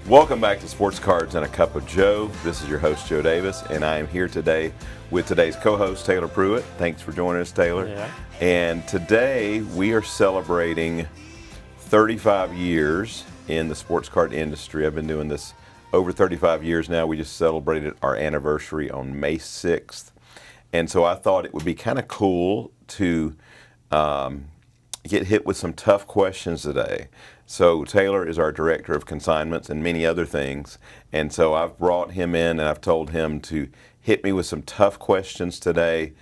Welcome back to Sports Cards and a Cup of Joe. This is your host, Joe Davis, and I am here today with today's co-host, Taylor Pruitt. Thanks for joining us, Taylor. Yeah. And today we are celebrating 35 years in the sports card industry. I've been doing this over 35 years now. We just celebrated our anniversary on May 6th. And so I thought it would be kind of cool to get hit with some tough questions today. So Taylor is our director of consignments and many other things. And so I've brought him in and I've told him to hit me with some tough questions today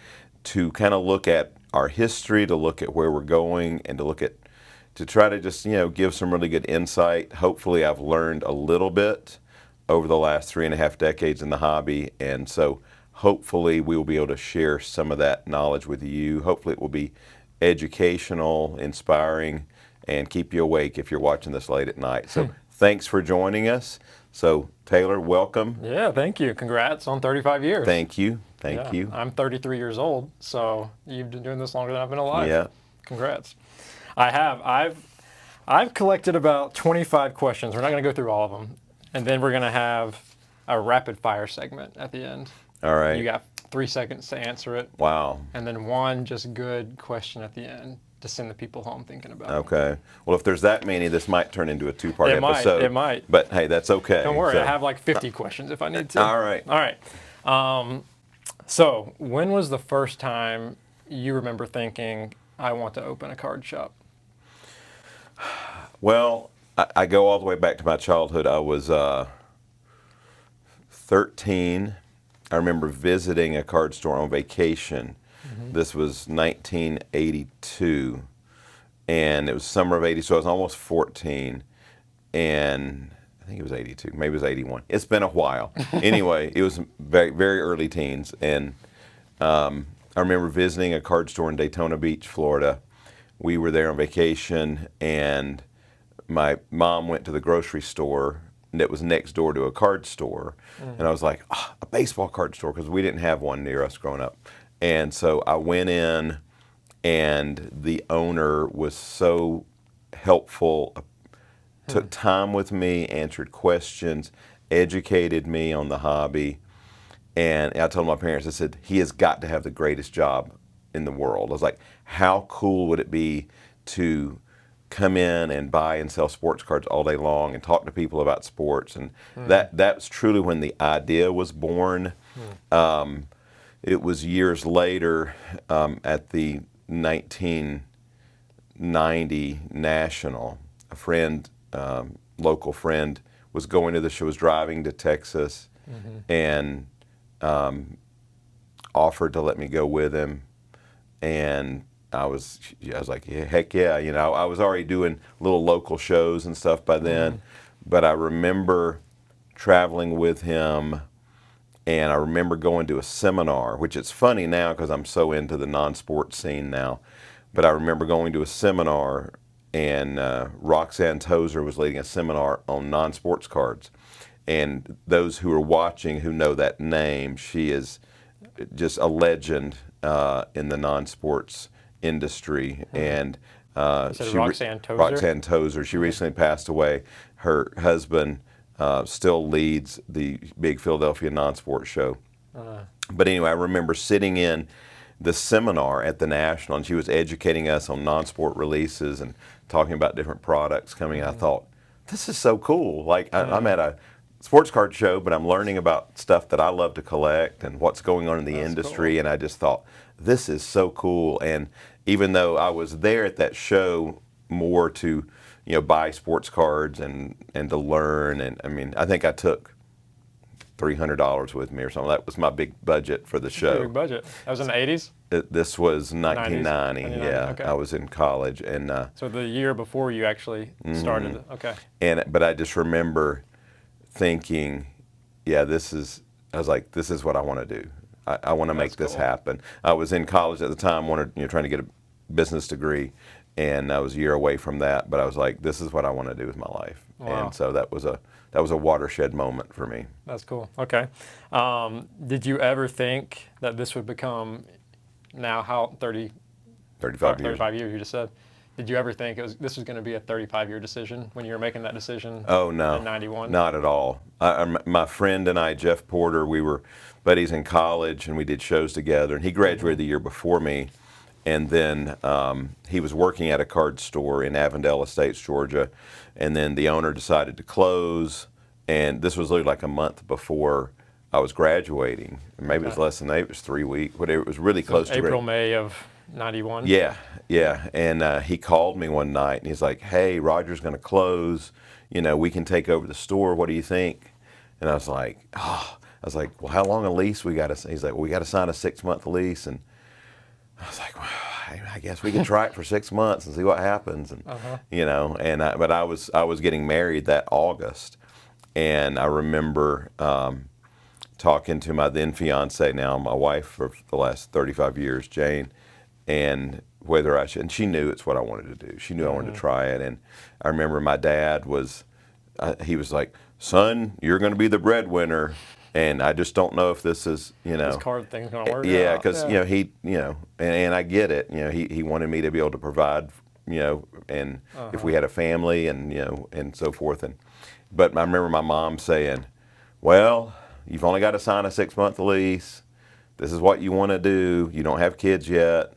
to kind of look at our history, to look at where we're going, and to try to just, give some really good insight. Hopefully I've learned a little bit over the last 3.5 decades in the hobby. And so hopefully we will be able to share some of that knowledge with you. Hopefully it will be educational, inspiring, and keep you awake if you're watching this late at night. So thanks for joining us. So Taylor, welcome. Yeah, thank you. Congrats on 35 years. Thank you. Thank you. I'm 33 years old, so you've been doing this longer than I've been alive. Yeah. Congrats. I've collected about 25 questions. We're not going to go through all of them. And then we're going to have a rapid fire segment at the end. All right. You got 3 seconds to answer it. Wow. And then one just good question at the end to send the people home thinking about it. Okay. Well, if there's that many, this might turn into a two-part episode. It might. But hey, that's okay. Don't worry. So, I have like 50 questions if I need to. All right. All right. So when was the first time you remember thinking, I want to open a card shop? Well, I go all the way back to my childhood. I was 13. I remember visiting a card store on vacation. This was 1982, and it was summer of 80, so I was almost 14, and I think it was 82, maybe it was 81. It's been a while. Anyway, it was very, very early teens, and I remember visiting a card store in Daytona Beach, Florida. We were there on vacation, and my mom went to the grocery store that was next door to a card store, and I was like, a baseball card store, because we didn't have one near us growing up. And so I went in, and the owner was so helpful, took time with me, answered questions, educated me on the hobby. And I told my parents, I said, he has got to have the greatest job in the world. I was like, how cool would it be to come in and buy and sell sports cards all day long and talk to people about sports? And that's truly when the idea was born. It was years later at the 1990 National. A friend, local friend, was going to the show, was driving to Texas, and offered to let me go with him. And I was like, yeah, heck yeah. I was already doing little local shows and stuff by then. But I remember traveling with him. And I remember going to a seminar, which is funny now because I'm so into the non-sports scene now. But I remember going to a seminar, and Roxanne Tozer was leading a seminar on non-sports cards. And those who are watching who know that name, she is just a legend in the non-sports industry. And Roxanne Tozer? Roxanne Tozer. She recently passed away. Her husband still leads the big Philadelphia non-sports show. But anyway, I remember sitting in the seminar at the National, and she was educating us on non-sport releases and talking about different products coming. I thought, this is so cool. Like, I'm at a sports card show, but I'm learning about stuff that I love to collect and what's going on in the industry. Cool. And I just thought, this is so cool. And even though I was there at that show more to buy sports cards and to learn. And I mean, I think I took $300 with me or something. That was my big budget for the show. Big budget. That was in the 80s? This was 1990. 90s? Yeah, okay. I was in college. And so the year before you actually started. Okay. But I just remember thinking, I was like, this is what I want to do. I want to make this happen. I was in college at the time, trying to get a business degree. And I was a year away from that, but I was like, this is what I want to do with my life. Wow. And so that was a watershed moment for me. That's cool. Okay. Did you ever think that this would become now 35 years you just said? Did you ever think this was going to be a 35-year decision when you were making that decision? Oh no, In '91. not at all. My friend and I, Jeff Porter, we were buddies in college, and we did shows together. And he graduated the year before me, and then he was working at a card store in Avondale Estates, Georgia, and then the owner decided to close. And this was literally like a month before I was graduating. Maybe it was Okay. less than that. It was 3 weeks. Whatever. It was really So close to April, May of '91. Yeah, yeah. And he called me one night and he's like, "Hey, Roger's going to close. We can take over the store. What do you think?" And I was like, "Well, how long a lease we got to?" He's like, "Well, we got to sign a 6-month lease." And I was like, "Well, I guess we can try it for 6 months and see what happens." And but I was getting married that August, and I remember talking to my then fiance, now my wife for the last 35 years, Jane, and whether I should, and she knew it's what I wanted to do. She knew I wanted to try it. And I remember my dad he was like, "Son, you're going to be the breadwinner, and I just don't know if this is, This card thing's going to work yeah, out. because and I get it. He wanted me to be able to provide, and if we had a family, and and so forth. But I remember my mom saying, "Well, you've only got to sign a 6-month lease. This is what you want to do. You don't have kids yet.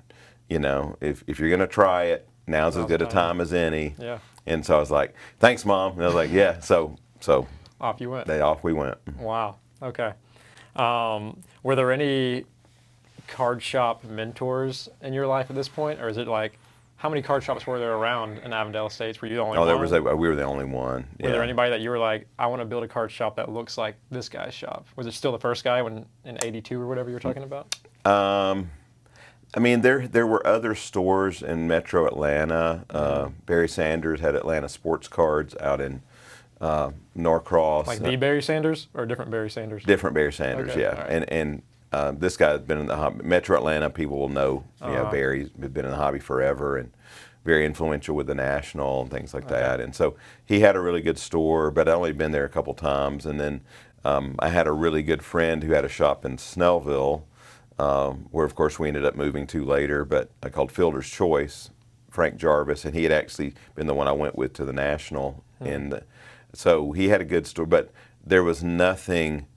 If you're going to try it, now's as good a time as any." Yeah. And so I was like, "Thanks, Mom." And I was like, "Yeah." So Off you went. off we went. Wow. Okay. Were there any card shop mentors in your life at this point, or is it like, how many card shops were there around in Avondale Estates? Were you the only Oh, one? we were the only one. Were there Yeah. anybody that you were like, I want to build a card shop that looks like this guy's shop? Was it still the first guy in '82 or whatever you were talking about? I mean, there were other stores in Metro Atlanta. Barry Sanders had Atlanta Sports Cards out in Norcross. Like the Barry Sanders or a different Barry Sanders? Different Barry Sanders, Okay, yeah. all right. And this guy's been in the hobby. Metro Atlanta people will know, Barry's been in the hobby forever and very influential with the National and things like that. And so he had a really good store, but I'd only been there a couple times. And then I had a really good friend who had a shop in Snellville, where of course we ended up moving to later, but I called Fielder's Choice, Frank Jarvis, and he had actually been the one I went with to the National. And so he had a good store, but there was nothing.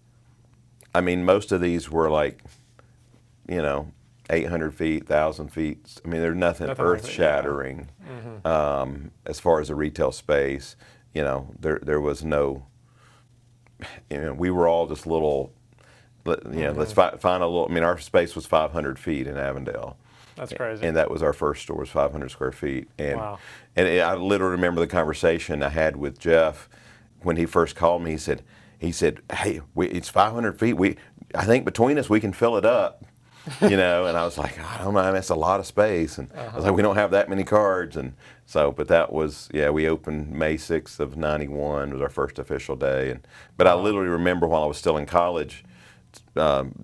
I mean, most of these were like, 800 feet, 1,000 feet. I mean, there's nothing Nothing like that, earth-shattering as far as the retail space. There was no. We were all just little. Let's find a little. I mean, our space was 500 feet in Avondale. That's crazy. And that was our first store, was 500 square feet. And Wow. I literally remember the conversation I had with Jeff when he first called me. He said, "Hey, it's 500 feet. I think between us we can fill it up." And I was like, "I don't know, that's a lot of space." And I was like, "We don't have that many cards." And so, but that was, we opened May 6th of '91 was our first official day. But I literally remember while I was still in college,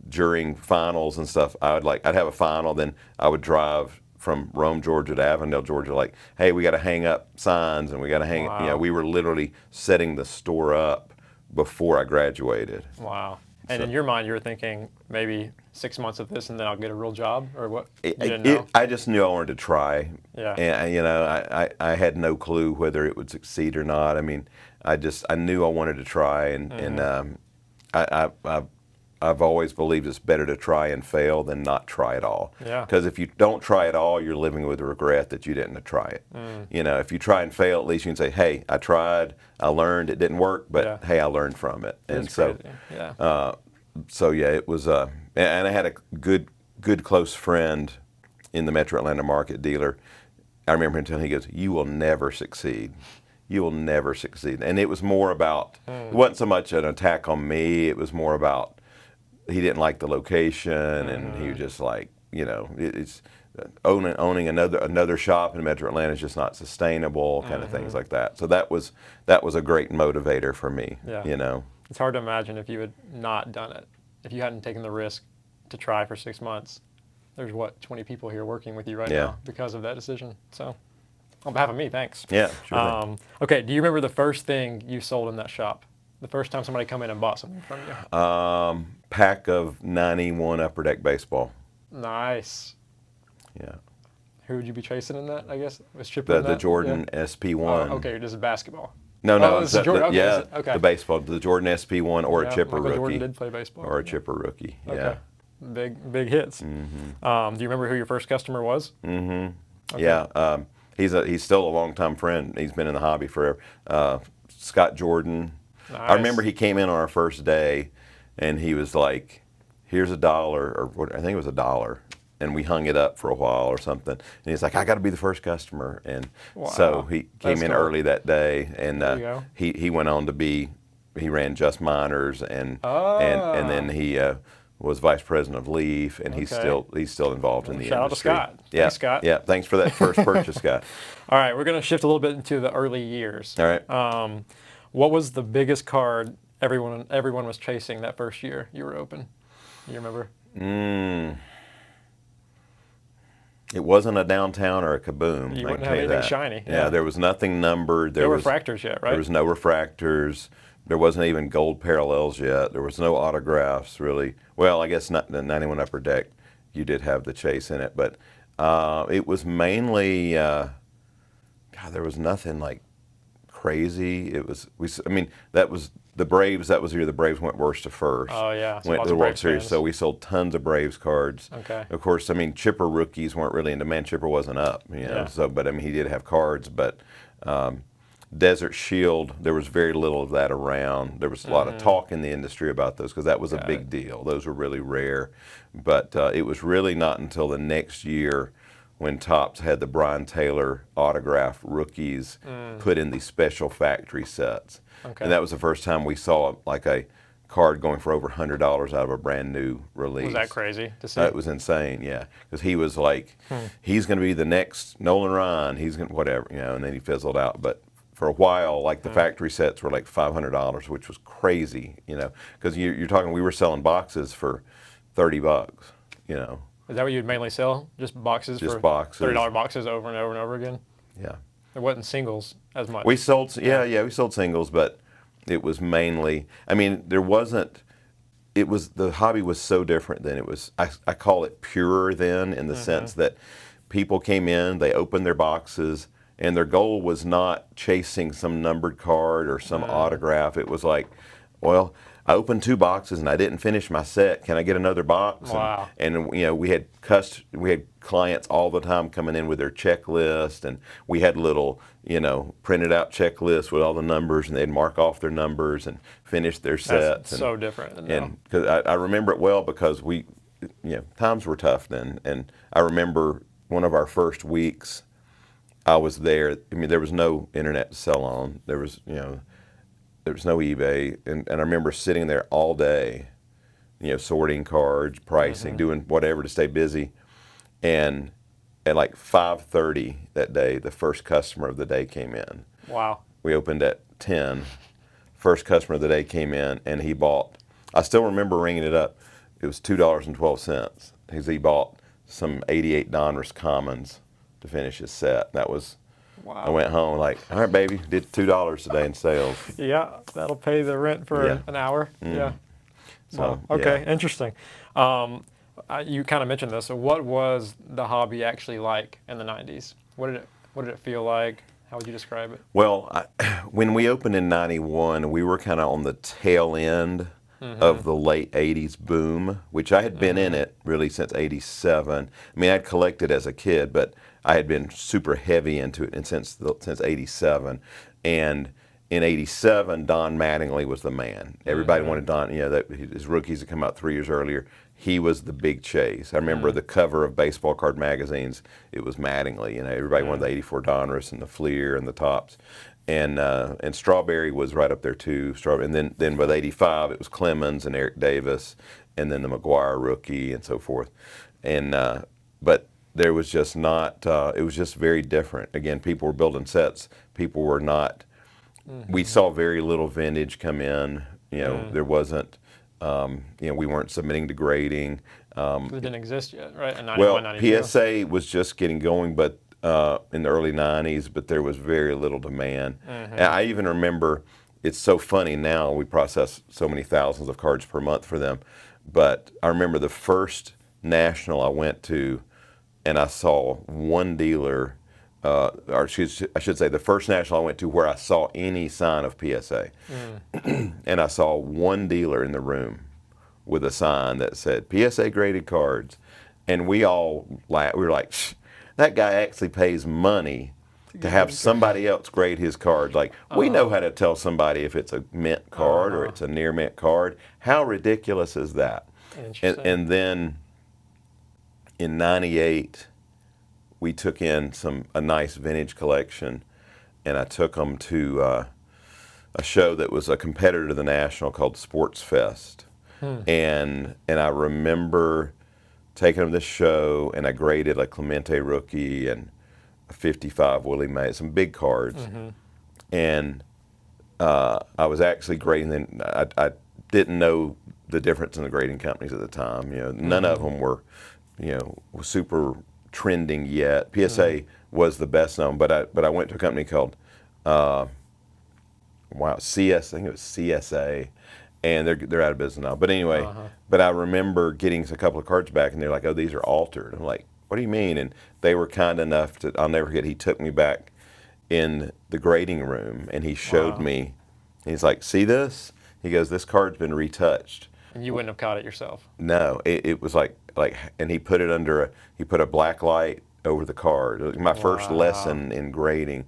during finals and stuff, I'd have a final, then I would drive from Rome, Georgia to Avondale, Georgia, like, "Hey, we got to hang up signs and we got to hang." Wow. We were literally setting the store up before I graduated. Wow. And in your mind, you were thinking maybe 6 months of this and then I'll get a real job, or what? You didn't know? I just knew I wanted to try. Yeah. And I had no clue whether it would succeed or not. I mean, I knew I wanted to try, and I've always believed it's better to try and fail than not try at all. Yeah. Because if you don't try at all, you're living with the regret that you didn't try it. If you try and fail, at least you can say, "Hey, I tried, I learned, it didn't work, but hey, I learned from it." And That's so, crazy. Yeah. it was. And I had a good close friend in the Metro Atlanta market dealer. I remember him telling me, he goes, "You will never succeed. You will never succeed." And it was more about, it wasn't so much an attack on me, it was more about, he didn't like the location, and he was just like, it's owning another shop in Metro Atlanta is just not sustainable, kind of things like that. So that was a great motivator for me. Yeah. It's hard to imagine if you had not done it, if you hadn't taken the risk to try for 6 months. There's 20 people here working with you right now because of that decision. So, on behalf of me, thanks. Yeah, sure thing. Okay, do you remember the first thing you sold in that shop? The first time somebody come in and bought something from you? Pack of 91 Upper Deck baseball. Nice. Yeah. Who would you be chasing in that? I guess was Chipper in The that? Jordan Yeah. SP1. Oh, okay, this is basketball. No, this is Jordan. Okay, yeah, okay. the baseball, the Jordan SP1 or Yeah, a chipper Michael rookie. Jordan did play baseball. Or a chipper rookie, yeah. Okay. Big hits. Mm-hmm. Do you remember who your first customer was? Mm-hmm. Okay. Yeah, he's still a longtime friend. He's been in the hobby forever. Scott Jordan. Nice. I remember he came in on our first day, and he was like, "Here's $1," or what, I think it was $1, and we hung it up for a while or something. And he's like, "I got to be the first customer," and so he came That's in cool. early that day, and There you go. he went on to be, he ran Just Miners, and then he was vice president of Leaf, and he's Okay. still involved in the Shout out to industry. Scott. Yeah, Thanks, Scott. Yeah, thanks for that first purchase, Scott. All right, we're going to shift a little bit into the early years. All right. What was the biggest card everyone was chasing that first year you were open? You remember? It wasn't a downtown or a kaboom. You I wouldn't can have tell you anything that. shiny. Yeah, there was nothing numbered. No refractors yet, right? There was no refractors. There wasn't even gold parallels yet. There was no autographs, really. Well, I guess not the 91 Upper Deck. You did have the chase in it, but it was mainly. God, there was nothing like crazy. It was I mean, that was the Braves. That was the year the Braves went worst to first. Oh yeah, so Went lots to the of World Braves Series, fans. so we sold tons of Braves cards. Okay. Of course, I mean, chipper rookies weren't really in demand. Chipper wasn't up, you know. Yeah. So, but I mean, he did have cards, but. Desert Shield, there was very little of that around. There was a lot of talk in the industry about those because that was a big deal. Those were really rare. But it was really not until the next year when Topps had the Brian Taylor autograph rookies put in these special factory sets. Okay. And that was the first time we saw like a card going for over $100 out of a brand new release. Was that crazy to see? It was insane, yeah. Because he was like, he's going to be the next Nolan Ryan. He's going to whatever, you know. And then he fizzled out. But for a while, like the factory sets were like $500, which was crazy, you know. Because you're talking, we were selling boxes for $30, you know. Is that what you'd mainly sell? Just boxes Just for boxes. $30 boxes over and over and over again? Yeah. It wasn't singles as much. We sold, we sold singles, but it was mainly, I mean, there wasn't. It was, the hobby was so different then. It was, I call it purer then, in the sense that people came in, they opened their boxes, and their goal was not chasing some numbered card or some autograph. It was like, well, I opened 2 boxes and I didn't finish my set. Can I get another box? Wow. And you know, we had clients all the time coming in with their checklist, and we had little, you know, printed out checklists with all the numbers, and they'd mark off their numbers and finish their sets. That's so different than now. And because I remember it well because we, you know, times were tough then, and I remember one of our first weeks. I was there. I mean, there was no internet to sell on. There was, you know, there was no eBay, and I remember sitting there all day, you know, sorting cards, pricing, doing whatever to stay busy. And at like 5:30 that day, the first customer of the day came in. Wow. We opened at 10. First customer of the day came in, and he bought. I still remember ringing it up. It was $2.12. He bought some '88 Donruss Commons to finish his set. That was. Wow. I went home like, all right, baby, did $2 today in sales. Yeah, that'll pay the rent for an hour. Yeah. So, wow. Okay, yeah. interesting. You kind of mentioned this. So, what was the hobby actually like in the '90s? What did it feel like? How would you describe it? Well, when we opened in '91, we were kind of on the tail end of the late '80s boom, which I had been in it really since '87. I mean, I'd collected as a kid, but I had been super heavy into it since '87. And in '87, Don Mattingly was the man. Everybody wanted Don. You know, his rookies had come out 3 years earlier. He was the big chase. I remember the cover of baseball card magazines. It was Mattingly. You know, everybody wanted the '84 Donruss and the Fleer and the Topps. And Strawberry was right up there too. And then with '85, it was Clemens and Eric Davis, and then the McGuire rookie and so forth. And but there was just not. It was just very different. Again, people were building sets. People were not. We saw very little vintage come in. You know, there wasn't. You know, we weren't submitting to grading. It didn't exist yet, right? In 91, Well, 92. PSA was just getting going, but in the early '90s, but there was very little demand. And I even remember, it's so funny now, we process so many thousands of cards per month for them, but I remember the first national I went to and I saw one dealer, or I should say the first national I went to where I saw any sign of PSA. And I saw one dealer in the room with a sign that said PSA graded cards. And we all laughed. We were like, that guy actually pays money to have somebody else grade his cards. Like, we know how to tell somebody if it's a mint card or it's a near mint card. How ridiculous is that? And then in '98, we took in a nice vintage collection, and I took them to a show that was a competitor to the National called Sports Fest. And I remember taking them to this show, and I graded a Clemente rookie and a 55 Willie Mays, some big cards. And I was actually grading them. I didn't know the difference in the grading companies at the time. None of them were, super trending yet. PSA was the best known, but I went to a company called CS. I think it was CSA, and they're out of business now. But anyway, but I remember getting a couple of cards back, and they're like, "Oh, these are altered." I'm like, "What do you mean?" And they were kind enough to. I'll never forget. He took me back in the grading room, and he showed me. He's like, "See this?" He goes, "This card's been retouched." And you wouldn't have caught it yourself. No, it was like, and he put it under he put a black light over the card. It was my first lesson in grading,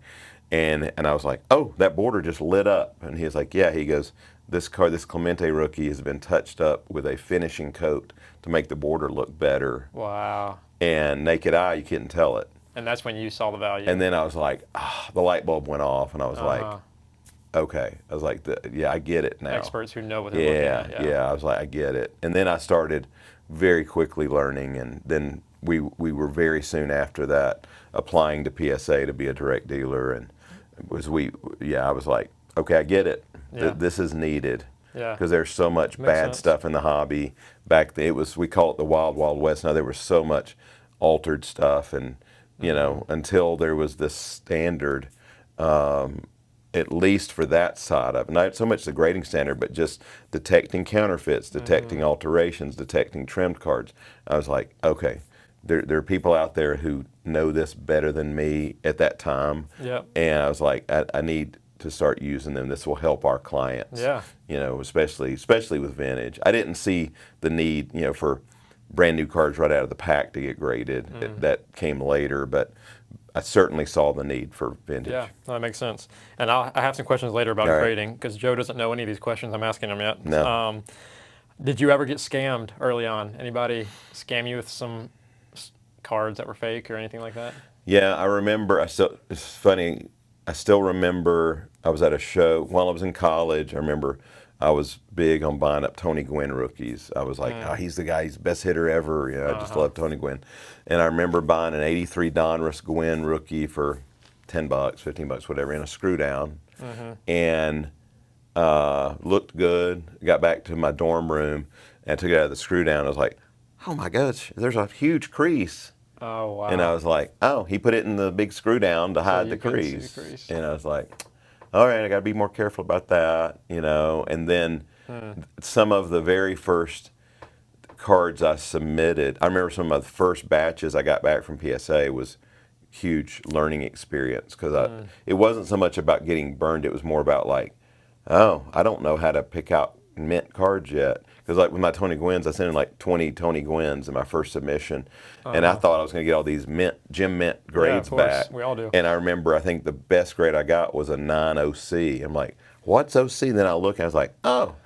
and I was like, "Oh, that border just lit up." And he was like, "Yeah." He goes, "This Clemente rookie has been touched up with a finishing coat to make the border look better." Wow. And naked eye, you couldn't tell it. And that's when you saw the value. And then I was like, the light bulb went off, and I was like, okay. I was like, I get it now. Experts who know what they're looking at. Yeah. I was like, I get it. And then I started very quickly learning, and then we were very soon after that applying to PSA to be a direct dealer, and I was like, okay, I get it. Yeah. This is needed. Yeah. Because there's so much bad stuff in the hobby. Back then, we call it the Wild Wild West. Now there was so much altered stuff, and until there was this standard, at least for that side of it, not so much the grading standard, but just detecting counterfeits, detecting alterations, detecting trimmed cards. I was like, okay, there are people out there who know this better than me at that time. Yep. And I was like, I need to start using them. This will help our clients. Yeah. Especially with vintage. I didn't see the need, for brand new cards right out of the pack to get graded. That came later, but I certainly saw the need for vintage. Yeah, that makes sense. And I have some questions later about grading, because Joe doesn't know any of these questions I'm asking him yet. No. Did you ever get scammed early on? Anybody scam you with some cards that were fake or anything like that? Yeah, I remember. It's funny. I still remember I was at a show while I was in college. I remember I was big on buying up Tony Gwynn rookies. I was like, he's the guy, he's the best hitter ever. I just love Tony Gwynn. And I remember buying an '83 Donruss Gwynn rookie for $10, $15, whatever, in a screw down. And looked good. Got back to my dorm room and took it out of the screw down. I was like, oh my gosh, there's a huge crease. Oh, wow. And I was like, oh, he put it in the big screw down to hide the crease. And I was like, all right, I got to be more careful about that, And then some of the very first cards I submitted, I remember some of the first batches I got back from PSA was huge learning experience, because it wasn't so much about getting burned. It was more about like, oh, I don't know how to pick out mint cards yet. Because like with my Tony Gwynns, I sent in like 20 Tony Gwynns in my first submission, and I thought I was going to get all these Gem Mint grades back. We all do. And I remember, I think the best grade I got was a 9 OC. I'm like, what's OC? And then I look and I was like, oh,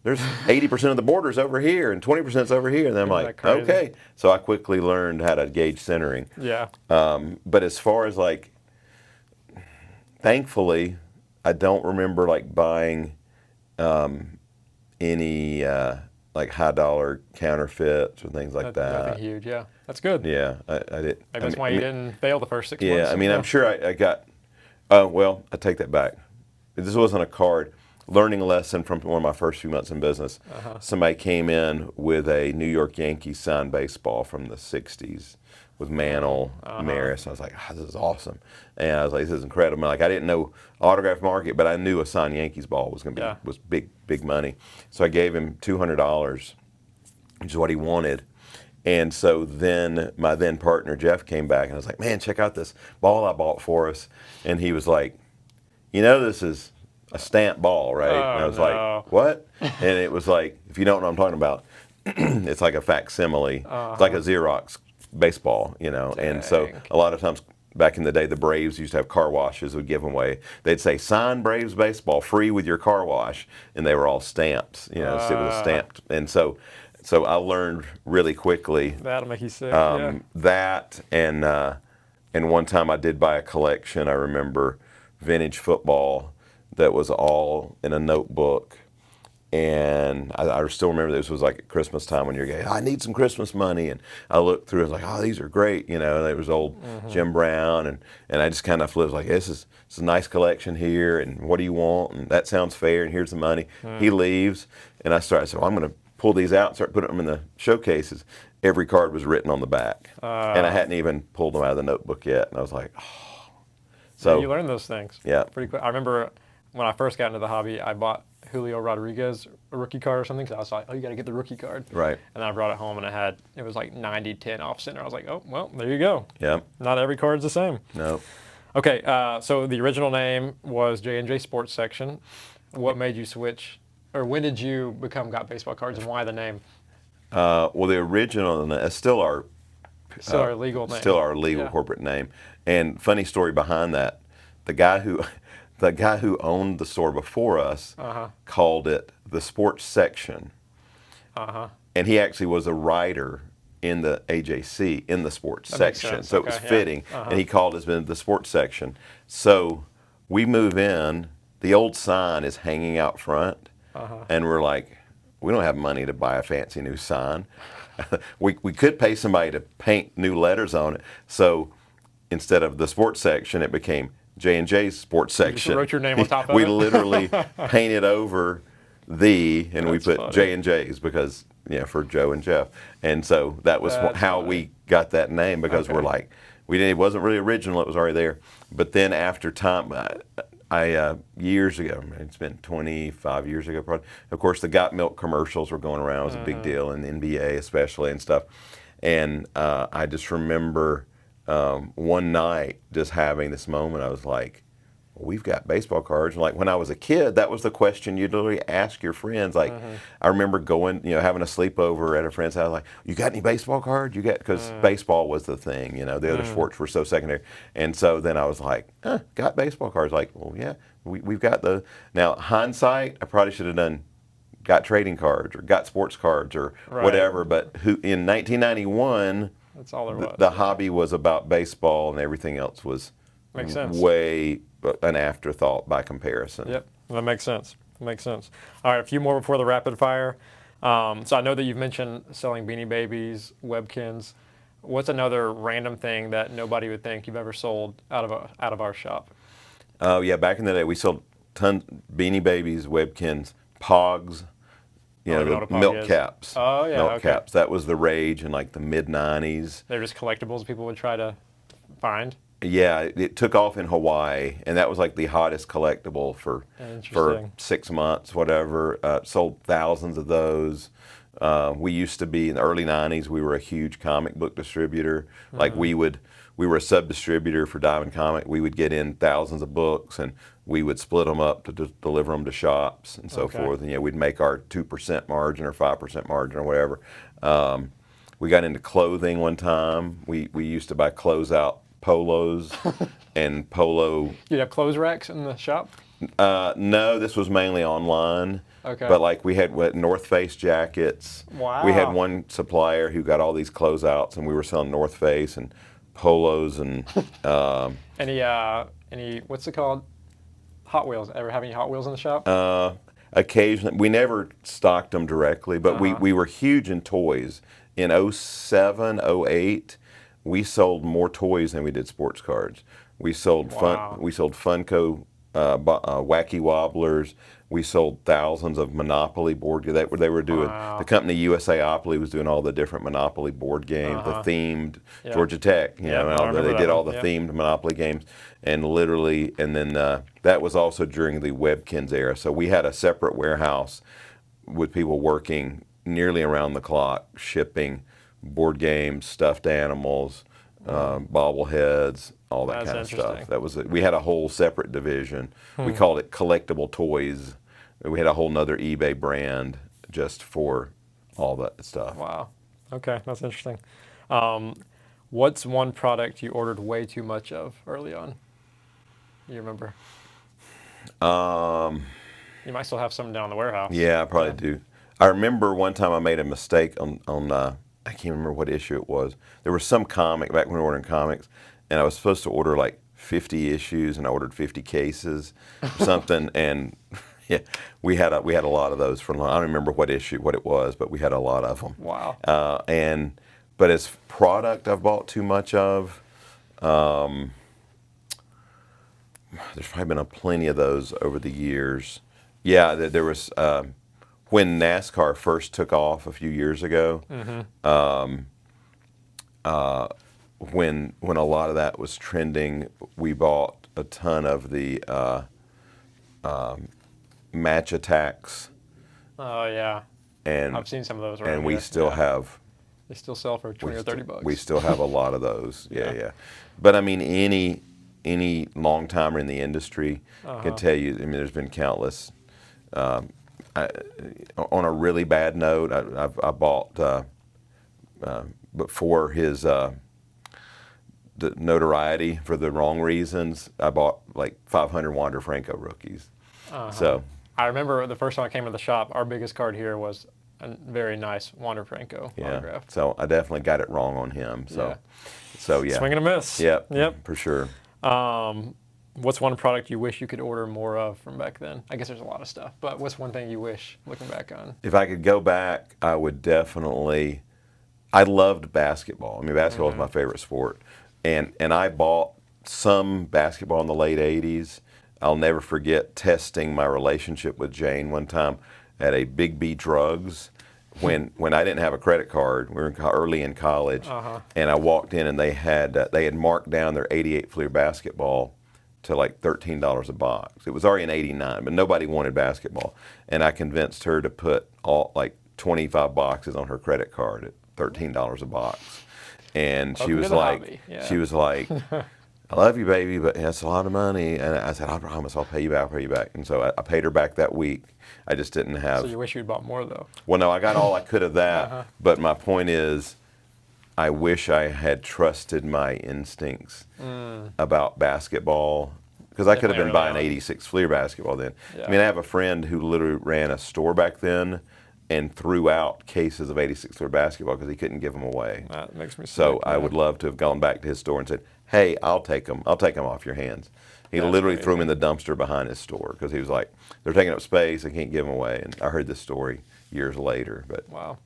there's 80% of the borders over here and 20%'s over here. And then I'm like, okay. So I quickly learned how to gauge centering. Yeah. But as far as like, thankfully, I don't remember like buying any like high dollar counterfeits or things like that. Nothing huge, yeah. That's good. Yeah, I did. Maybe that's why you didn't fail the first 6 months. Yeah, I mean, I'm sure I got. Oh well, I take that back. This wasn't a card. Learning lesson from one of my first few months in business. Somebody came in with a New York Yankees signed baseball from the '60s with Mantle, Maris. I was like, this is awesome, and I was like, this is incredible. Like, I didn't know autograph market, but I knew a signed Yankees ball was going to be was big money. So I gave him $200, which is what he wanted, And so then my then partner Jeff came back and I was like, man, check out this ball I bought for us. And he was like, this is a stamped ball, right? And I Oh was like, no. what? And it was like, if you don't know what I'm talking about, it's like a facsimile. It's like a Xerox baseball, And so Dang. a lot of times back in the day, the Braves used to have car washes, would give them away. They'd say, sign Braves baseball free with your car wash. And they were all stamped, so it was a stamped. And so I learned really quickly That'll make you sick. Yeah. that. And one time I did buy a collection, I remember, vintage football that was all in a notebook. And I still remember this was like at Christmas time when you're going, I need some Christmas money. And I looked through and was like, oh, these are great. And it was old Jim Brown. And I just kind of flipped like, this is a nice collection here. And what do you want? And that sounds fair. And here's the money. He leaves. And I said, well, I'm going to pull these out and start putting them in the showcases. Every card was written on the back. And I hadn't even pulled them out of the notebook yet. And I was like, oh. So Yeah, you learn those things. Yeah. Pretty quick. I remember when I first got into the hobby, I bought Julio Rodriguez a rookie card or something. So I was like, oh, you got to get the rookie card. Right. And I brought it home and it was like 90-10 off center. I was like, oh, well, there you go. Yeah. Not every card's the same. No. Okay, so the original name was J&J Sports Section. What made you switch, or when did you become Got Baseball Cards, and why the name? Well, the original is still our Our legal name. Still our legal corporate name. And funny story behind that, the guy who owned the store before us called it the Sports Section. And he actually was a writer in the AJC in the sports section. So it was fitting. And he called us the Sports Section. So we move in, the old sign is hanging out front, and we're like, we don't have money to buy a fancy new sign. we could pay somebody to paint new letters on it. So instead of the sports section, it became J&J's Sports Section. You wrote your name on top of we it? literally painted over and That's we put funny. J&J's because, for Joe and Jeff. And so that was how we got that name, because we're like, it wasn't really original, it was already there. But then after time, years ago, it's been 25 years ago probably, of course the Got Milk commercials were going around. It was a big deal in the NBA especially and stuff. And I just remember one night just having this moment. I was like, we've got baseball cards. And like when I was a kid, that was the question you'd literally ask your friends. Like I remember going, having a sleepover at a friend's house, like, you got any baseball cards? Because baseball was the thing, the other sports were so secondary. And so then I was like, got baseball cards. Like, well, yeah, we've got the, now hindsight, I probably should have done got trading cards or got sports cards or whatever. But in 1991, that's all there was. The hobby was about baseball and everything else was Makes sense. way an afterthought by comparison. Yep, that makes sense. Makes sense. All right, a few more before the rapid fire. So I know that you've mentioned selling Beanie Babies, Webkins. What's another random thing that nobody would think you've ever sold out of our shop? Oh yeah, back in the day we sold tons Beanie Babies, Webkins, Pogs. The milk caps. Oh yeah, milk caps. That was the rage in like the mid '90s. They're just collectibles people would try to find. Yeah, it took off in Hawaii, and that was like the hottest collectible for 6 months, whatever. Sold thousands of those. We used to be in the early '90s. We were a huge comic book distributor. Like we were a sub distributor for Diamond Comic. We would get in thousands of books, and we would split them up to deliver them to shops and so forth. And we'd make our 2% margin or 5% margin or whatever. We got into clothing one time. We used to buy closeout polos and polo. You'd have clothes racks in the shop? No, this was mainly online. Okay. But like we had North Face jackets. Wow. We had one supplier who got all these closeouts, and we were selling North Face and polos and any what's it called? Hot Wheels. Ever have any Hot Wheels in the shop? Occasionally. We never stocked them directly, but we were huge in toys. In 07, 08, we sold more toys than we did sports cards. We sold Funko Wacky Wobblers. We sold thousands of Monopoly board games. They were doing, the company USAopoly was doing all the different Monopoly board games, the themed, Georgia Tech, they did all the themed Monopoly games. And literally, and then that was also during the Webkins era. So we had a separate warehouse with people working nearly around the clock, shipping board games, stuffed animals, bobbleheads, all that That's kind of stuff. interesting. That was it. We had a whole separate division. We Hmm. called it collectible toys. We had a whole nother eBay brand just for all that stuff. Wow. Okay, that's interesting. Um, what's one product you ordered way too much of early on? You remember? Um, You might still have some down in the warehouse. yeah, I probably Yeah. do. I remember one time I made a mistake on I can't remember what issue it was. There was some comic back when we were ordering comics, and I was supposed to order like 50 issues, and I ordered 50 cases or something, and yeah, we had a lot of those for long. I don't remember what it was, but we had a lot of them. Wow. And but as product I've bought too much of, there's probably been plenty of those over the years. Yeah, there was when NASCAR first took off a few years ago. Mm-hmm. When a lot of that was trending, we bought a ton of the match attacks, Oh yeah. and I've seen some of those around we here. still Yeah. have They still sell for 20 or 30 bucks. we still have a lot of those. Yeah, Yeah. yeah. But I mean, any long timer in the industry can tell you. I mean, there's been countless. I, on a really bad note, I bought, but for his the notoriety for the wrong reasons, I bought like 500 Wander Franco rookies. So I remember the first time I came to the shop, our biggest card here was a very nice Wander Franco yeah, autograph. so I definitely got it wrong on him. So yeah, Swing and a miss. Yep, for sure. What's one product you wish you could order more of from back then? I guess there's a lot of stuff, but what's one thing you wish, looking back on? If I could go back, I would definitely. I loved basketball. I mean, basketball is my favorite sport, and I bought some basketball in the late '80s. I'll never forget testing my relationship with Jane one time at a Big B Drugs when I didn't have a credit card. We were early in college, and I walked in and they had marked down their '88 Fleer basketball to like $13 a box. It was already in '89, but nobody wanted basketball, and I convinced her to put all like 25 boxes on her credit card at $13 a box, and Welcome to the hobby. Yeah. she was like, I love you, baby, but that's a lot of money. And I said, I promise I'll pay you back, And so I paid her back that week. I just didn't have. So you wish you'd bought more, though. Well, no, I got all I could of that. But my point is, I wish I had trusted my instincts about basketball. Because I could have been Definitely early buying on. '86 Fleer basketball then. Yeah. I mean, I have a friend who literally ran a store back then and threw out cases of '86 Fleer basketball because he couldn't give them away. That makes me So sick. I yeah. would love to have gone back to his store and said, "Hey, I'll take them. I'll take them off your hands." He That's literally threw them in crazy. the dumpster behind his store because he was like, "They're taking up space. I can't give them away." And I heard this story years later. But Wow.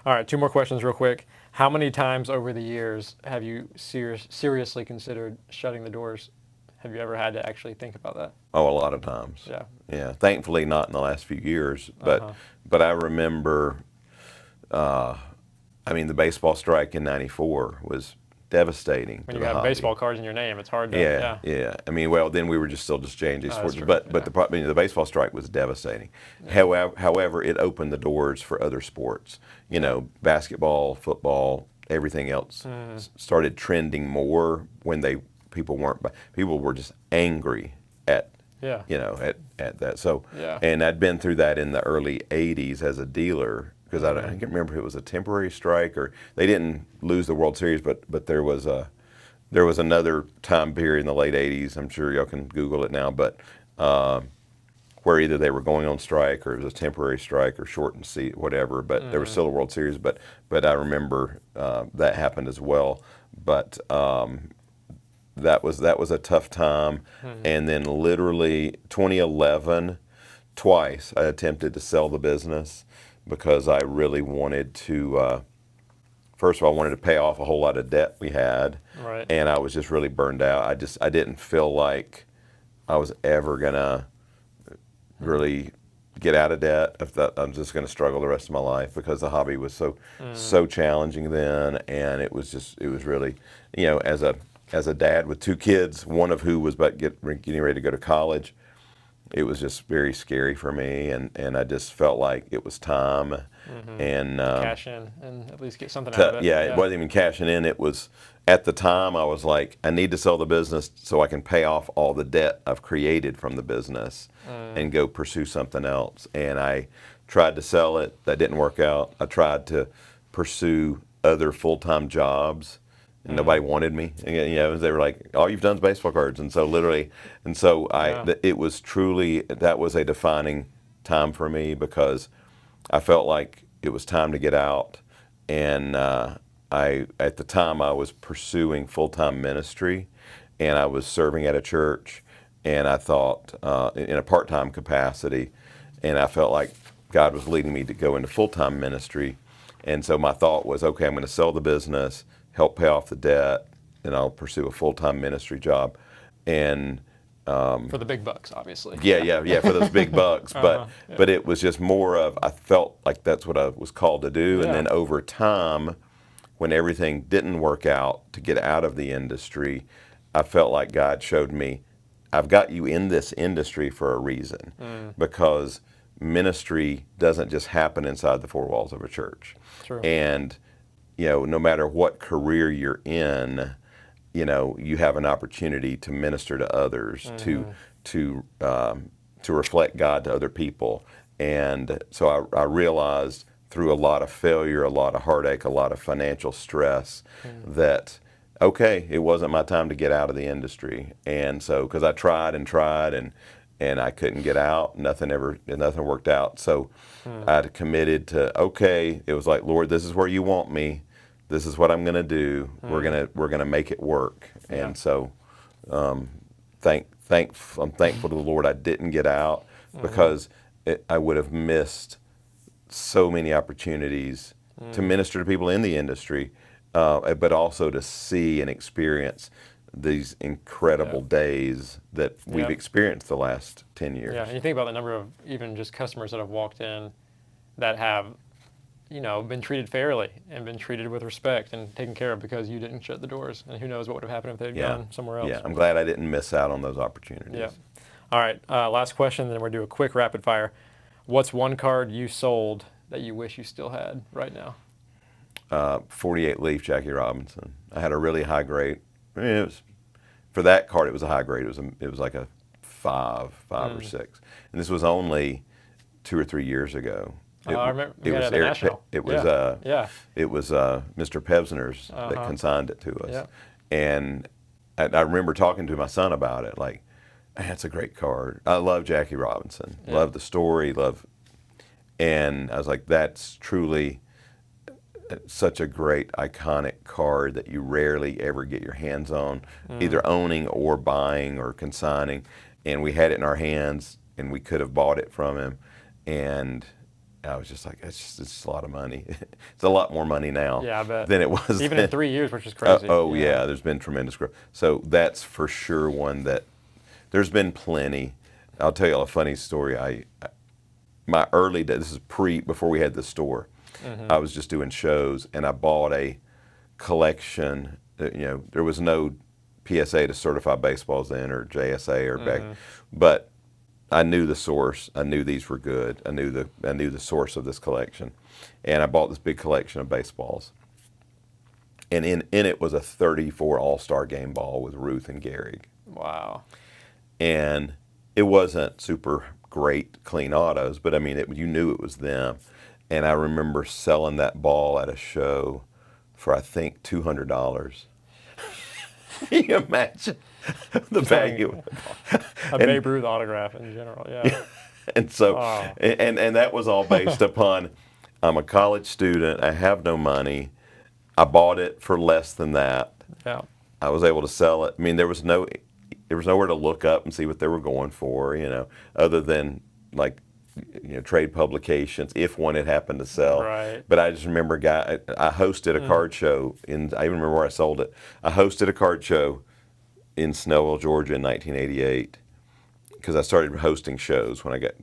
All right, two more questions real quick. How many times over the years have you seriously considered shutting the doors? Have you ever had to actually think about that? a lot of times. Yeah. Yeah. Thankfully, not in the last few years. But I remember. I mean, the baseball strike in '94 was devastating. When to you the have hobby. baseball cards in your name, it's hard to. Yeah. I mean, well, then we were just still just changing Oh, sports, that's true. but Yeah. the baseball strike was devastating. However, it opened the doors for other sports. You know, basketball, football, everything else started trending more when people were just angry at Yeah. at that. So Yeah. and I'd been through that in the early '80s as a dealer. Because I can't remember if it was a temporary strike or they didn't lose the World Series, but there was another time period in the late '80s. I'm sure y'all can Google it now, but where either they were going on strike or it was a temporary strike or shortened seat, whatever. But there was still a World Series. But I remember that happened as well. But that was a tough time. And then literally 2011, twice I attempted to sell the business. Because I really wanted to, first of all, I wanted to pay off a whole lot of debt we had, Right. and I was just really burned out. I didn't feel like I was ever gonna really get out of debt. If that, I'm just gonna struggle the rest of my life because the hobby was so challenging then, and it was really, as a dad with two kids, one of who was getting ready to go to college. it was just very scary for me, and I just felt like it was time. And Cash in and at least get something out of it. yeah, it wasn't even cashing in. It was, at the time, I was like, I need to sell the business so I can pay off all the debt I've created from the business and go pursue something else. And I tried to sell it. That didn't work out. I tried to pursue other full-time jobs, and nobody wanted me. And, they were like, all you've done is baseball cards. And so literally, it was truly, that was a defining time for me, because I felt like it was time to get out. And at the time, I was pursuing full-time ministry, and I was serving at a church, and I thought, in a part-time capacity, and I felt like God was leading me to go into full-time ministry. And so my thought was, okay, I'm going to sell the business, help pay off the debt, and I'll pursue a full-time ministry job. And for the big bucks, obviously. yeah, for those big bucks. But it was just more of, I felt like that's what I was called to do. And then over time, when everything didn't work out to get out of the industry, I felt like God showed me, I've got you in this industry for a reason, because ministry doesn't just happen inside the four walls of a church. True. And no matter what career you're in, you have an opportunity to minister to others, to reflect God to other people. And so I realized, through a lot of failure, a lot of heartache, a lot of financial stress, that okay, it wasn't my time to get out of the industry. And so, because I tried and tried, and I couldn't get out, nothing worked out. So I committed to, okay, it was like, Lord, this is where you want me. This is what I'm going to do. We're gonna make it work. And so, I'm thankful to the Lord I didn't get out, because I would have missed so many opportunities to minister to people in the industry, but also to see and experience these incredible days that we've experienced the last 10 years. Yeah, and you think about the number of even just customers that have walked in that have been treated fairly and been treated with respect and taken care of because you didn't shut the doors. And who knows what would have happened if they had gone somewhere else. Yeah, I'm glad I didn't miss out on those opportunities. Yeah. All right, last question, then we'll do a quick rapid fire. What's one card you sold that you wish you still had right now? 48 leaf Jackie Robinson. I had a really high grade. I mean, for that card, it was a high grade. It was like a five or six. And this was only 2 or 3 years ago. I remember it was at the National. It was Mr. Pevsner's that consigned it to us. Yeah. And I remember talking to my son about it, like, man, it's a great card. I love Jackie Robinson. Yeah. Love the story, and I was like, that's truly such a great iconic card that you rarely ever get your hands on, either owning or buying or consigning. And we had it in our hands, and we could have bought it from him. And I was just like, it's just a lot of money. It's a lot more money now than it was even then. in 3 years, which is crazy. Yeah, there's been tremendous growth. So that's for sure one that, there's been plenty. I'll tell you a funny story. My early days, this is before we had the store. I was just doing shows, and I bought a collection. There was no PSA to certify baseballs then, or JSA or back, but I knew the source. I knew these were good. I knew the source of this collection, and I bought this big collection of baseballs. And in it was a 34 All-Star game ball with Ruth and Gehrig. Wow. And it wasn't super great clean autos, but I mean, you knew it was them. And I remember selling that ball at a show for, I think, $200. Can you imagine the value? A Babe Ruth autograph in general, yeah. And so, and that was all based upon, I'm a college student, I have no money, I bought it for less than that. Yeah. I was able to sell it. I mean, there was nowhere to look up and see what they were going for, other than like, trade publications, if one had happened to sell. Right. But I just remember I hosted a card show I even remember where I sold it. I hosted a card show in Snellville, Georgia in 1988, because I started hosting shows when I got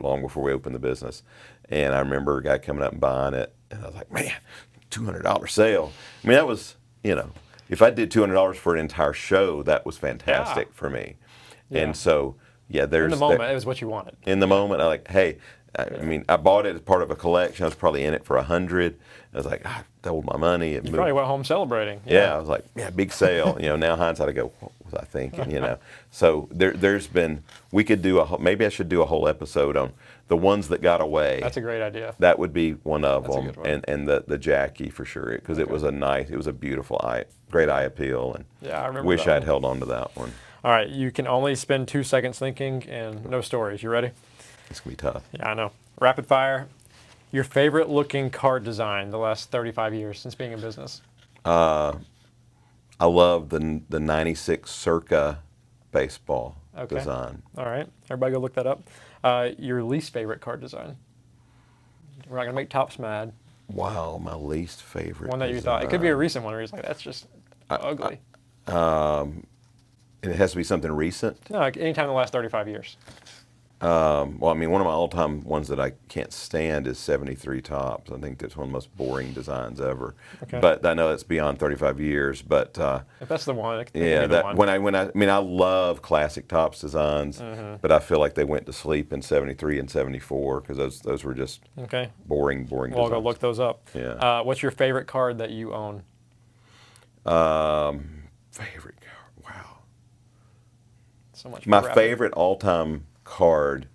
long before we opened the business. And I remember a guy coming up and buying it, and I was like, man, $200 sale. I mean, that was, if I did $200 for an entire show, that was fantastic for me. Yeah. And so Yeah, In the there's moment, it was what you wanted. in the moment, I like, hey, I mean, I bought it as part of a collection. I was probably in it for 100. I was like, I doubled my money. It You moved. probably went home celebrating. Yeah, I was like, yeah, big sale. Now hindsight, I go, what was I thinking? So there's been, we could do maybe I should do a whole episode on the ones that got away. That's a great idea. That would be one of That's a them, good one. and the Jackie for sure, because it was a beautiful great eye appeal, and Yeah, I remember wish that I'd one. held on to that one. All right, you can only spend 2 seconds thinking and no stories. You ready? It's gonna be tough. Yeah, I know. Rapid fire. Your favorite looking card design the last 35 years since being in business? I love the '96 Circa baseball design. All right, everybody go look that up. Your least favorite card design? We're not gonna make Tops mad. Wow, my least favorite. One that you thought, it could be a recent one where you're like, that's just ugly. It has to be something recent. No, like anytime in the last 35 years. Well, I mean, one of my all-time ones that I can't stand is 73 Tops. I think that's one of the most boring designs ever. Okay. But I know it's beyond 35 years. But If that's the one, it can yeah, be the one. I mean, I love classic Tops designs, but I feel like they went to sleep in 73 and 74 because those were just Okay. boring We'll go designs. look those up. Yeah. What's your favorite card that you own? Favorite card? Wow. So much. My for rapid. favorite all-time card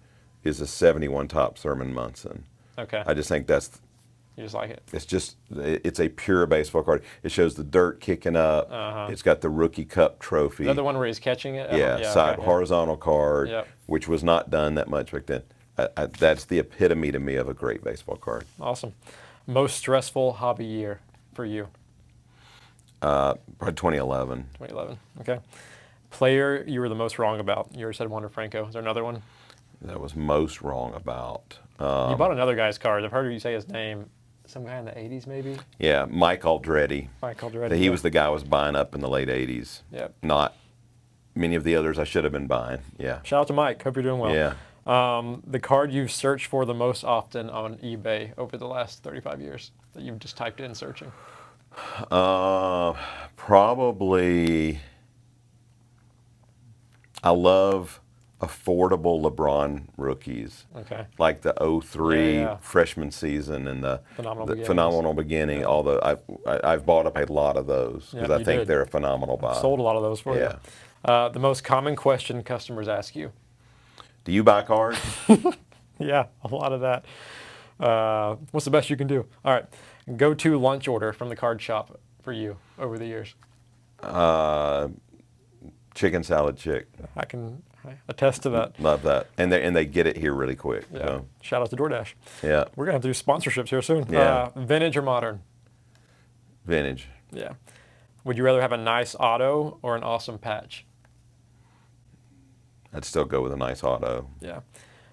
is a 71 Topps Thurman Munson. Okay. I just think You just like it. it's a pure baseball card. It shows the dirt kicking up. It's got the Rookie Cup trophy. Is that the one where he's catching it? Yeah, side okay. horizontal card, Yep. which was not done that much back then. That's the epitome to me of a great baseball card. Awesome. Most stressful hobby year for you? Probably 2011. 2011. Okay. Player you were the most wrong about? You already said Wander Franco. Is there another one? That was most wrong about. You bought another guy's card. I've heard you say his name. Some guy in the 80s, maybe? Yeah, Mike Aldretti. Mike Aldretti. He was the guy I was buying up in the late 80s. Yep. Not many of the others I should have been buying. Yeah. Shout out to Mike. Hope you're doing well. Yeah. The card you've searched for the most often on eBay over the last 35 years that you've just typed in searching? Probably. I love affordable LeBron rookies. Okay. Like the 03 Yeah. freshman season and the Phenomenal phenomenal beginning. Yeah. Although I've bought up a lot of those because Yeah, I you think did. they're a phenomenal buy. Sold a lot of those for Yeah. you. The most common question customers ask you? Do you buy cards? Yeah, a lot of that. What's the best you can do? All right. Go-to lunch order from the card shop for you over the years? Chicken salad chick. I can attest to that. Love that. And they get it here really quick. Yeah. So, Shout out to DoorDash. yeah. We're going to have to do sponsorships here soon. Yeah. Vintage or modern? Vintage. Yeah. Would you rather have a nice auto or an awesome patch? I'd still go with a nice auto. Yeah.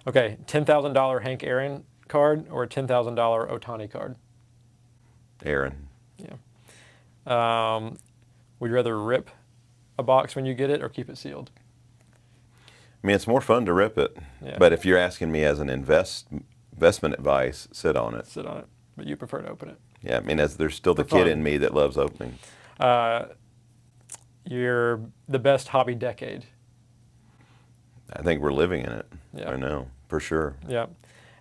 Okay. $10,000 Hank Aaron card or a $10,000 Ohtani card? Aaron. Yeah. Would you rather rip a box when you get it or keep it sealed? I mean, it's more fun to rip it. Yeah. But if you're asking me as an investment advice, sit on it. Sit on it. But you prefer to open it. Yeah, I mean, there's still the For kid fun. in me that loves opening. You're the best hobby decade. I think we're living in it Yeah. right now, for sure. Yeah.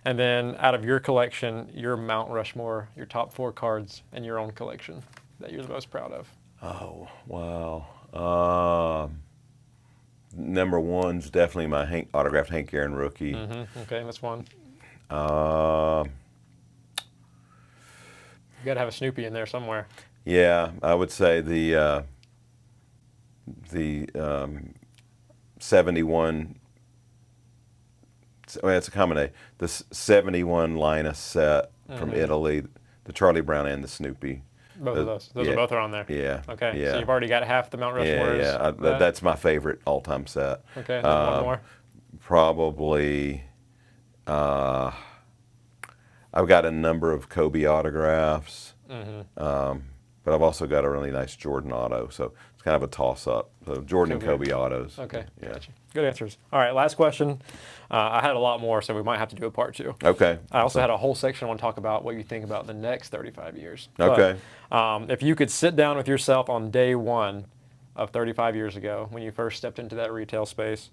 And then out of your collection, your Mount Rushmore, your top 4 cards in your own collection that you're the most proud of. Oh, wow. Number one's definitely my autographed Hank Aaron rookie. Okay, that's one. Uh, You got to have a Snoopy in there somewhere. yeah, I would say the 71. Well, it's a combination. The 71 Linus set from Italy, the Charlie Brown and the Snoopy. Both of those. Those yeah. are both are on there. Yeah. Okay, Yeah. so you've already got half the Mount Rushmore. Yeah. That's my favorite all-time set. Okay, and then one more. Probably. I've got a number of Kobe autographs, but I've also got a really nice Jordan auto. So it's kind of a toss-up. So Jordan and Kobe autos. Okay, Yeah. gotcha. Good answers. All right, last question. I had a lot more, so we might have to do a part 2. Okay. I also had a whole section I want to talk about what you think about the next 35 years. But, Okay. if you could sit down with yourself on day 1 of 35 years ago when you first stepped into that retail space,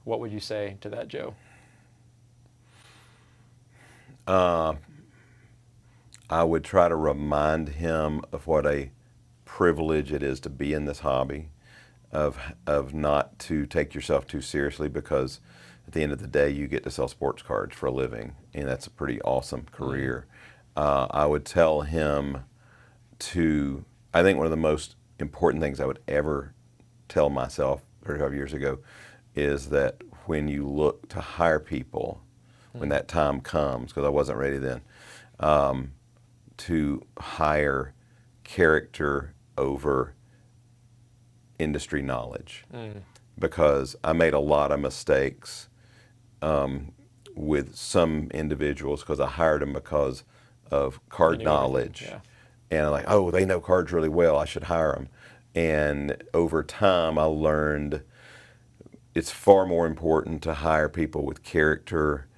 what would you say to that Joe? I would try to remind him of what a privilege it is to be in this hobby, of not to take yourself too seriously, because at the end of the day you get to sell sports cards for a living, and that's a pretty awesome career. I would tell him to, I think one of the most important things I would ever tell myself 35 years ago is that when you look to hire people, when that time comes, because I wasn't ready then, to hire character over industry knowledge. Because I made a lot of mistakes with some individuals, because I hired them because of card knew knowledge. everything, And I'm like, oh, they know cards really well, I should hire them. And over time, I learned it's far more important to hire people with character,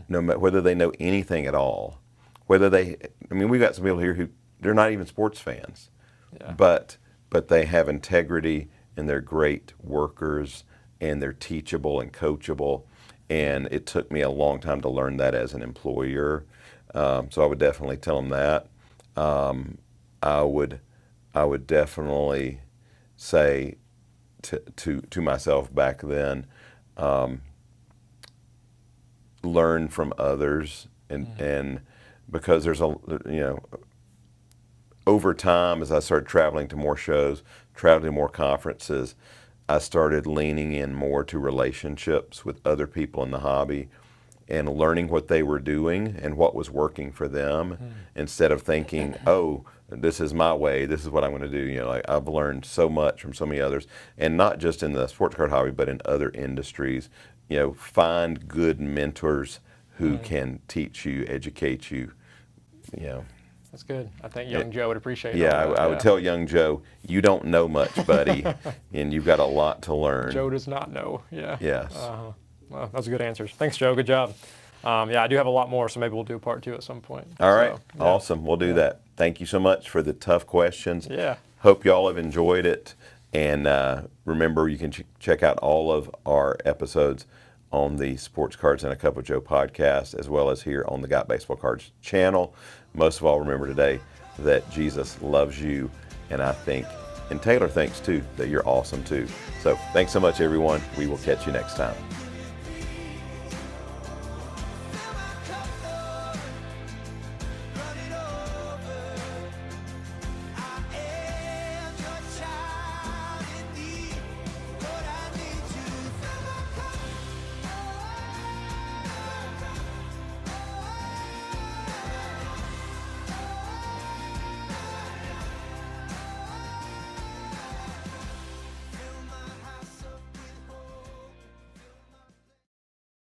no matter whether they know anything at all. Whether they, I mean, we've got some people here who they're not even sports fans, Yeah. but they have integrity and they're great workers and they're teachable and coachable. And it took me a long time to learn that as an employer. So I would definitely tell them that. I would definitely say to myself back then, learn from others, and because there's over time, as I started traveling to more shows, traveling to more conferences, I started leaning in more to relationships with other people in the hobby and learning what they were doing and what was working for them, instead of thinking, oh, this is my way, this is what I'm going to do. Like, I've learned so much from so many others, and not just in the sports card hobby, but in other industries. Find good mentors who can teach you, educate you. That's good. I think young Joe would appreciate Yeah, all that. I would tell young Joe, you don't know much, buddy, and you've got a lot to learn. Joe does not know. Yeah. Yes. Well, those are good answers. Thanks, Joe. Good job. Yeah, I do have a lot more, so maybe we'll do a part 2 at some point. All right. So, yeah. Awesome. We'll do that. Thank you so much for the tough questions. Yeah. Hope y'all have enjoyed it. And remember, you can check out all of our episodes on the Sports Cards and a Cup of Joe podcast, as well as here on the Got Baseball Cards channel. Most of all, remember today that Jesus loves you, and I think, and Taylor thinks too, that you're awesome too. So thanks so much, everyone. We will catch you next time.